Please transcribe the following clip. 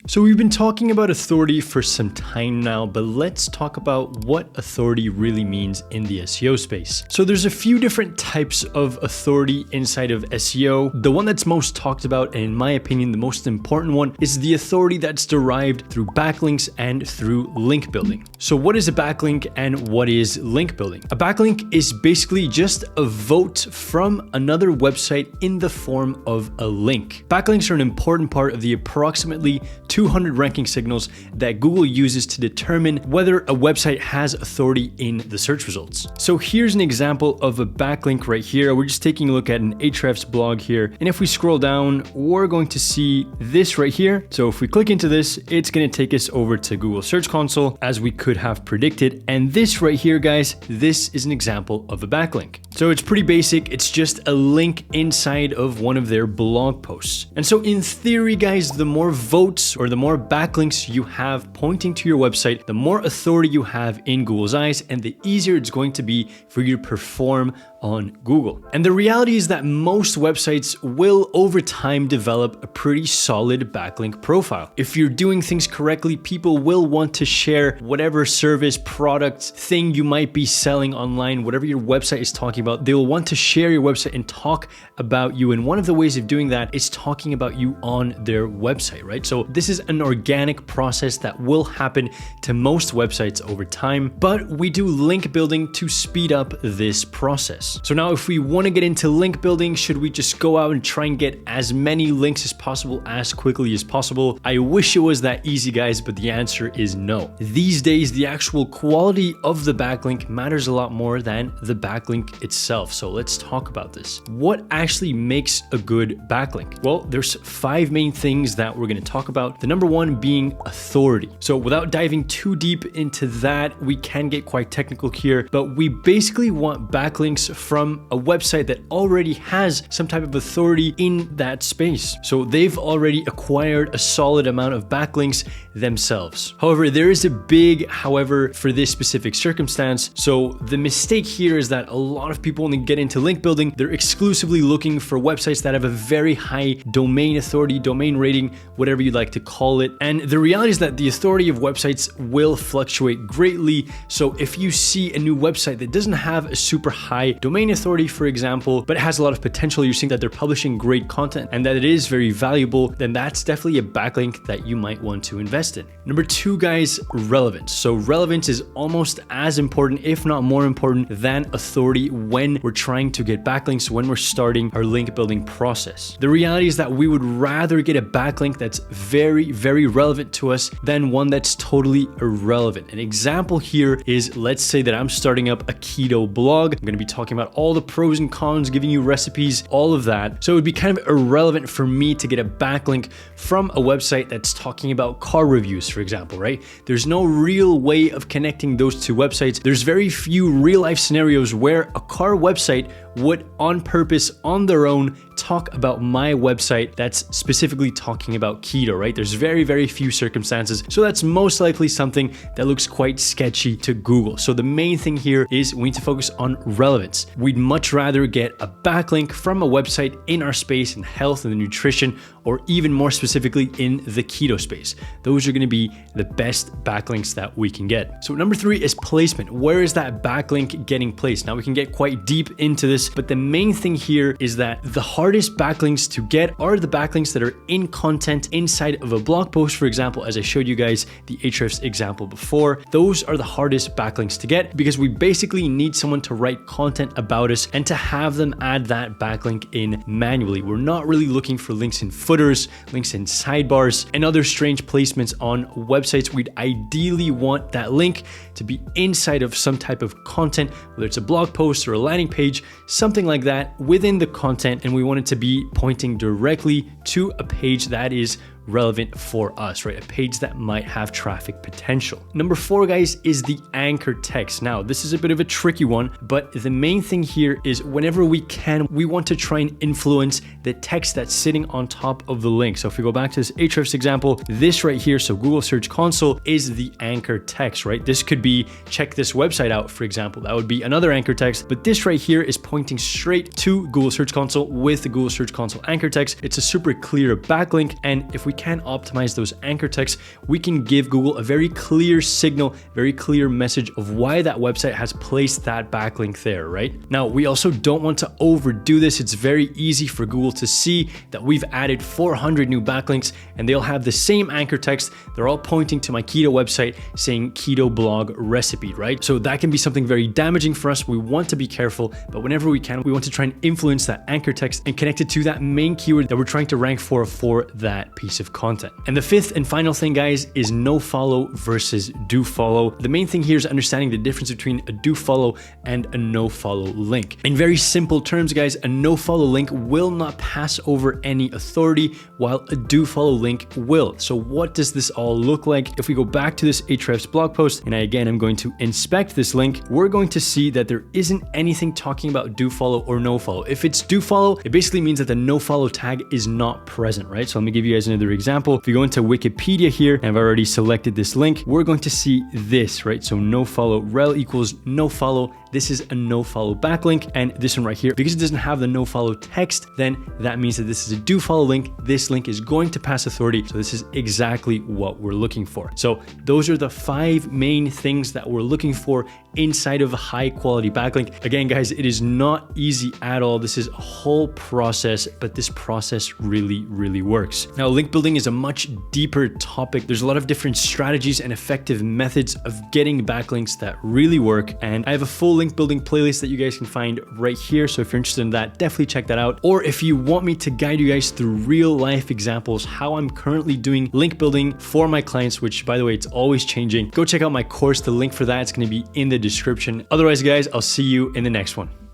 So we've been talking about authority for some time now, but let's talk about what authority really means in the SEO space. So there's a few different types of authority inside of SEO. The one that's most talked about, and in my opinion, the most important one, is the authority that's derived through backlinks and through link building. So what is a backlink and what is link building? A backlink is basically just a vote from another website in the form of a link. Backlinks are an important part of the approximately 200 ranking signals that Google uses to determine whether a website has authority in the search results. So here's an example of a backlink right here. We're just taking a look at an Ahrefs blog here. And if we scroll down, we're going to see this right here. So if we click into this, it's going to take us over to Google Search Console as we could have predicted. And this right here, guys, this is an example of a backlink. So it's pretty basic. It's just a link inside of one of their blog posts. And so in theory, guys, the more votes or the more backlinks you have pointing to your website, the more authority you have in Google's eyes, and the easier it's going to be for you to perform on Google. And the reality is that most websites will over time develop a pretty solid backlink profile. If you're doing things correctly, people will want to share whatever service, product, thing you might be selling online, whatever your website is talking about, they will want to share your website and talk about you. And one of the ways of doing that is talking about you on their website, right? So this is an organic process that will happen to most websites over time, but we do link building to speed up this process. So now if we want to get into link building, should we just go out and try and get as many links as possible as quickly as possible? I wish it was that easy, guys, but the answer is no. These days, the actual quality of the backlink matters a lot more than the backlink itself. So let's talk about this. What actually makes a good backlink? Well, there's 5 main things that we're going to talk about. The number one being authority. So without diving too deep into that, we can get quite technical here, but we basically want backlinks from a website that already has some type of authority in that space. So they've already acquired a solid amount of backlinks themselves. However, there is a big however for this specific circumstance. So the mistake here is that a lot of people, when they get into link building, they're exclusively looking for websites that have a very high domain authority, domain rating, whatever you'd like to call it. And the reality is that the authority of websites will fluctuate greatly. So if you see a new website that doesn't have a super high domain authority, for example, but it has a lot of potential, you're seeing that they're publishing great content and that it is very valuable, then that's definitely a backlink that you might want to invest in. Number 2, guys, relevance. So relevance is almost as important, if not more important, than authority when we're trying to get backlinks, when we're starting our link building process. The reality is that we would rather get a backlink that's very, very relevant to us than one that's totally irrelevant. An example here is, let's say that I'm starting up a keto blog. I'm going to be talking about all the pros and cons, giving you recipes, all of that. So it would be kind of irrelevant for me to get a backlink from a website that's talking about car reviews, for example, right? There's no real way of connecting those two websites. There's very few real life scenarios where a car website would on purpose, on their own, talk about my website that's specifically talking about keto, right? There's very, very few circumstances. So that's most likely something that looks quite sketchy to Google. So the main thing here is we need to focus on relevance. We'd much rather get a backlink from a website in our space in health and nutrition, or even more specifically in the keto space. Those are going to be the best backlinks that we can get. So number 3 is placement. Where is that backlink getting placed? Now we can get quite deep into this, but the main thing here is that the hardest backlinks to get are the backlinks that are in content inside of a blog post. For example, as I showed you guys the Ahrefs example before, those are the hardest backlinks to get because we basically need someone to write content about us and to have them add that backlink in manually. We're not really looking for links in footers, links in sidebars, and other strange placements on websites. We'd ideally want that link to be inside of some type of content, whether it's a blog post or a landing page, something like that within the content, and we want it to be pointing directly to a page that is relevant for us, right? A page that might have traffic potential. Number 4, guys, is the anchor text. Now, this is a bit of a tricky one, but the main thing here is whenever we can, we want to try and influence the text that's sitting on top of the link. So if we go back to this Ahrefs example, this right here, so Google Search Console is the anchor text, right? This could be check this website out, for example. That would be another anchor text, but this right here is pointing straight to Google Search Console with the Google Search Console anchor text. It's a super clear backlink, and if we can optimize those anchor texts, we can give Google a very clear signal, very clear message of why that website has placed that backlink there, right? Now, we also don't want to overdo this. It's very easy for Google to see that we've added 400 new backlinks and they'll have the same anchor text. They're all pointing to my keto website saying keto blog recipe, right? So that can be something very damaging for us. We want to be careful, but whenever we can, we want to try and influence that anchor text and connect it to that main keyword that we're trying to rank for that piece of content. And the fifth and final thing, guys, is no follow versus do follow. The main thing here is understanding the difference between a do follow and a no follow link. In very simple terms, guys, a no follow link will not pass over any authority, while a do follow link will. So what does this all look like? If we go back to this Ahrefs blog post, and again, I'm going to inspect this link, we're going to see that there isn't anything talking about do follow or no follow. If it's do follow, it basically means that the no follow tag is not present, right? So let me give you guys another example. If you go into Wikipedia here, and I've already selected this link, we're going to see this, right? So no follow, rel equals no follow. This is a no follow backlink, and this one right here, because it doesn't have the no follow text, then that means that this is a do follow link. This link is going to pass authority. So this is exactly what we're looking for. So those are the 5 main things that we're looking for inside of a high quality backlink. Again, guys, it is not easy at all. This is a whole process, but this process really, really works. Now, link building is a much deeper topic. There's a lot of different strategies and effective methods of getting backlinks that really work. And I have a full link building playlist that you guys can find right here. So if you're interested in that, definitely check that out. Or if you want me to guide you guys through real life examples, how I'm currently doing link building for my clients, which by the way, it's always changing, go check out my course. The link for that is going to be in the description. Otherwise, guys, I'll see you in the next one.